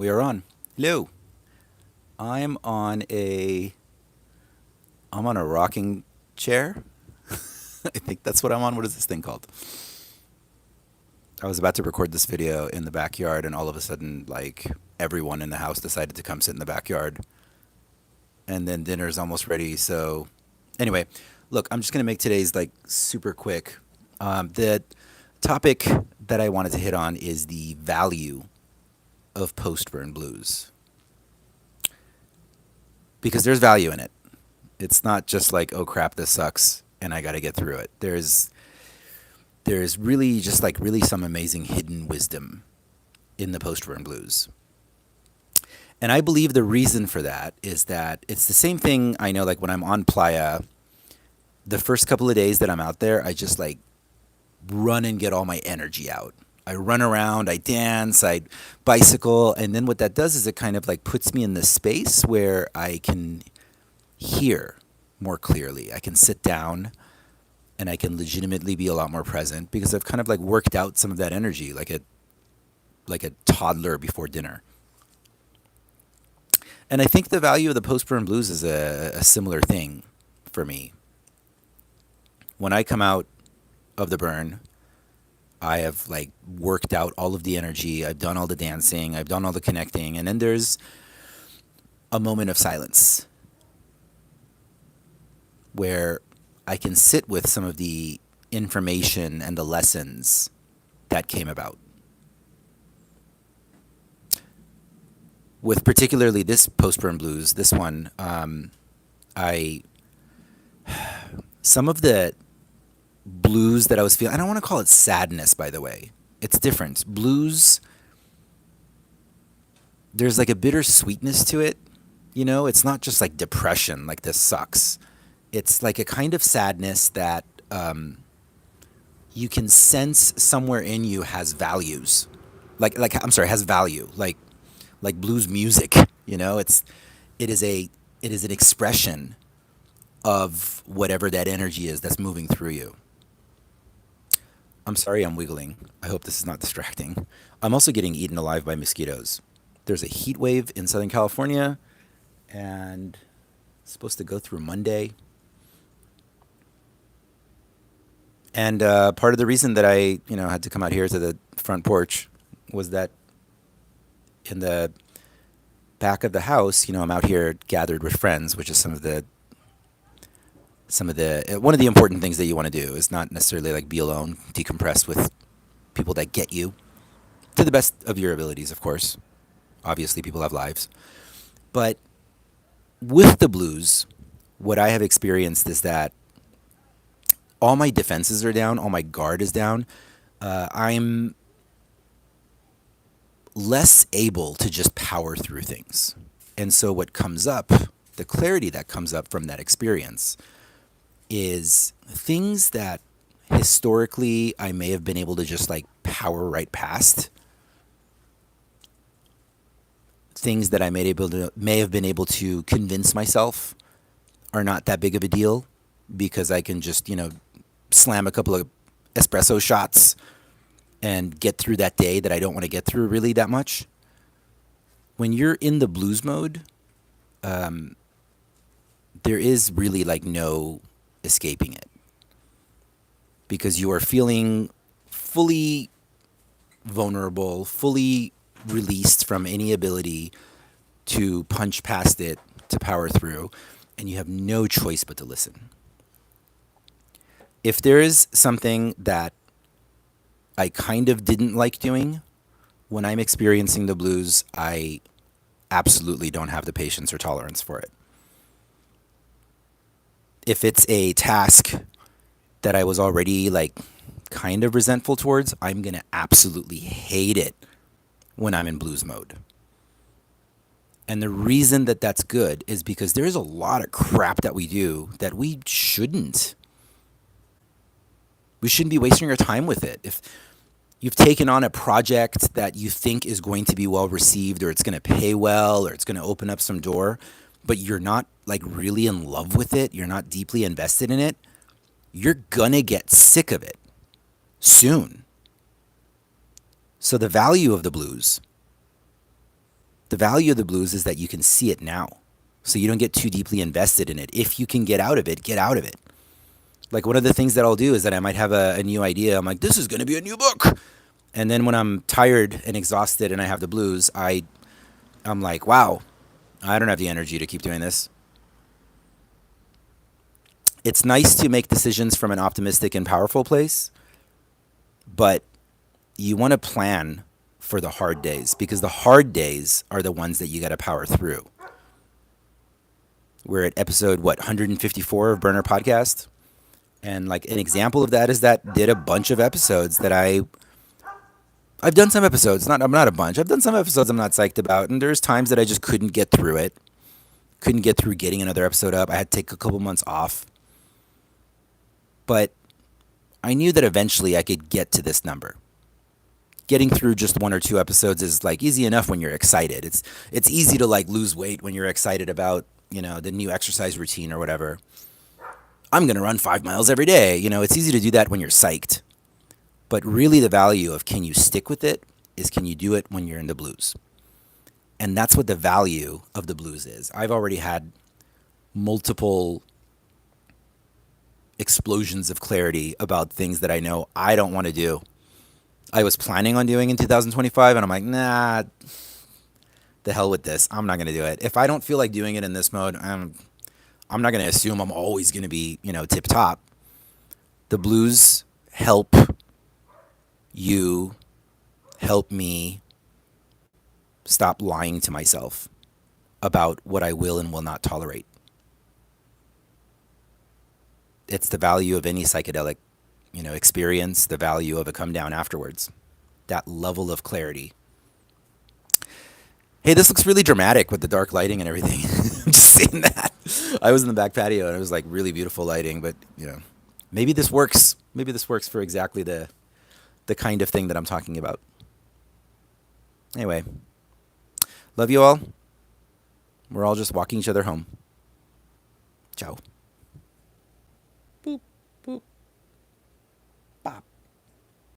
We are on. Hello. I'm on a I'm on a rocking chair. I think that's what I'm on. What is this thing called? I was about to record this video in the backyard and all of a sudden everyone in the house decided to come sit in the backyard and then dinner's almost ready. So anyway, look, I'm just going to make today's super quick. The topic that I wanted to hit on is the value of post-burn blues because there's value in it. It's not just like, oh crap, this sucks and I got to get through it. There's really just really some amazing hidden wisdom in the post-burn blues. And I believe the reason for that is that it's the same thing. I know, when I'm on playa, the first couple of days that I'm out there, I just run and get all my energy out. I run around, I dance, I bicycle, and then what that does is it kind of puts me in this space where I can hear more clearly. I can sit down and I can legitimately be a lot more present because I've kind of worked out some of that energy like a toddler before dinner. And I think the value of the post-burn blues is a similar thing for me. When I come out of the burn, I have worked out all of the energy. I've done all the dancing. I've done all the connecting. And then there's a moment of silence where I can sit with some of the information and the lessons that came about. With particularly this post-burn blues, this one, I some of the blues that I was feeling. I don't want to call it sadness, by the way. It's different. Blues, there's a bitter sweetness to it. It's not just depression, this sucks. It's a kind of sadness that you can sense somewhere in you has values. Has value. Like blues music. It is an expression of whatever that energy is that's moving through you. I'm sorry I'm wiggling. I hope this is not distracting. I'm also getting eaten alive by mosquitoes. There's a heat wave in Southern California, and it's supposed to go through Monday. And part of the reason that I, had to come out here to the front porch was that in the back of the house, I'm out here gathered with friends, which is one of the important things that you want to do is not necessarily be alone, decompress with people that get you to the best of your abilities, of course. Obviously, people have lives. But with the blues, what I have experienced is that all my defenses are down, all my guard is down. I'm less able to just power through things. And so what comes up, the clarity that comes up from that experience is things that historically I may have been able to just power right past. Things that I may have been able to convince myself are not that big of a deal because I can just, slam a couple of espresso shots and get through that day that I don't want to get through really that much. When you're in the blues mode, there is really no escaping it because you are feeling fully vulnerable, fully released from any ability to punch past it, to power through, and you have no choice but to listen. If there is something that I kind of didn't like doing when I'm experiencing the blues, I absolutely don't have the patience or tolerance for it. If it's a task that I was already kind of resentful towards, I'm going to absolutely hate it when I'm in blues mode. And the reason that that's good is because there's a lot of crap that we do that we shouldn't. We shouldn't be wasting our time with it. If you've taken on a project that you think is going to be well received or it's going to pay well or it's going to open up some door, but you're not really in love with it, you're not deeply invested in it, you're going to get sick of it soon. So the value of the blues The value of the blues is that you can see it now. So you don't get too deeply invested in it. If you can get out of it, get out of it. Like one of the things that I'll do is that I might have a new idea. I'm like, this is going to be a new book. And then when I'm tired and exhausted and I have the blues, I'm like, wow, I don't have the energy to keep doing this. It's nice to make decisions from an optimistic and powerful place, but you want to plan for the hard days, because the hard days are the ones that you got to power through. We're at episode, 154 of Burner Podcast. And like an example of that is that did a bunch of episodes that I've done some episodes, not a bunch. I've done some episodes I'm not psyched about, and there's times that I just couldn't get through it. Couldn't get through getting another episode up. I had to take a couple months off. But I knew that eventually I could get to this number. Getting through just one or two episodes is like easy enough when you're excited. It's easy to like lose weight when you're excited about, the new exercise routine or whatever. I'm going to run 5 miles every day. It's easy to do that when you're psyched. But really the value of can you stick with it is can you do it when you're in the blues. And that's what the value of the blues is. I've already had multiple explosions of clarity about things that I know I don't want to do. I was planning on doing in 2025, and I'm like, nah, the hell with this. I'm not going to do it. If I don't feel like doing it in this mode, I'm not going to assume I'm always going to be, tip top. The blues help you, help me stop lying to myself about what I will and will not tolerate. It's the value of any psychedelic, experience, the value of a come down afterwards. That level of clarity. Hey, this looks really dramatic with the dark lighting and everything. I'm just saying that. I was in the back patio and it was like really beautiful lighting, but maybe this works. Maybe this works for exactly the kind of thing that I'm talking about. Anyway, love you all. We're all just walking each other home. Ciao.